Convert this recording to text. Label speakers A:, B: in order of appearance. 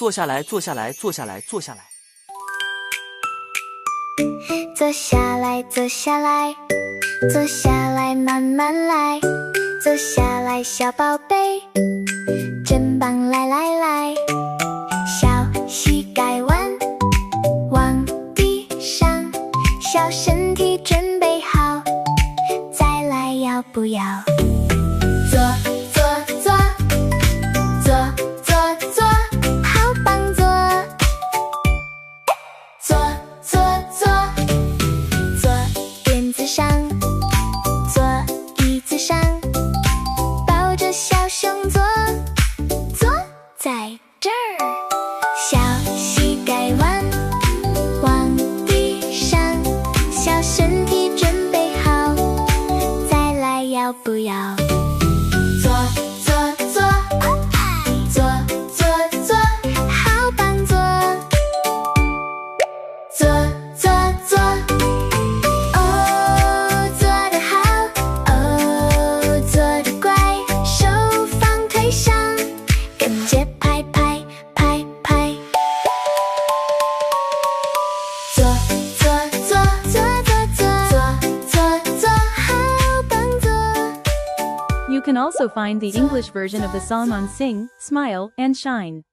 A: 坐下来，坐下来，坐下来，坐下来。
B: 坐下来，坐下来，坐下来，慢慢来。坐下来，小宝贝，真棒，来来来。小膝盖弯，往地上，小身体准备好，再来要不要？坐坐坐，坐坐坐，好棒，坐坐坐坐，坐垫子上，坐椅子上，抱着小熊坐，坐在这儿。小膝盖弯，往地上，小身体准备好，再来要不要？坐坐坐，坐坐坐，好棒，坐坐坐坐。哦，做得好，哦，做得乖，手放腿上，跟节拍拍拍拍。坐坐坐坐坐坐坐坐，好棒，坐。
C: You can also find the English version of the song on Sing, Smile, and Shine.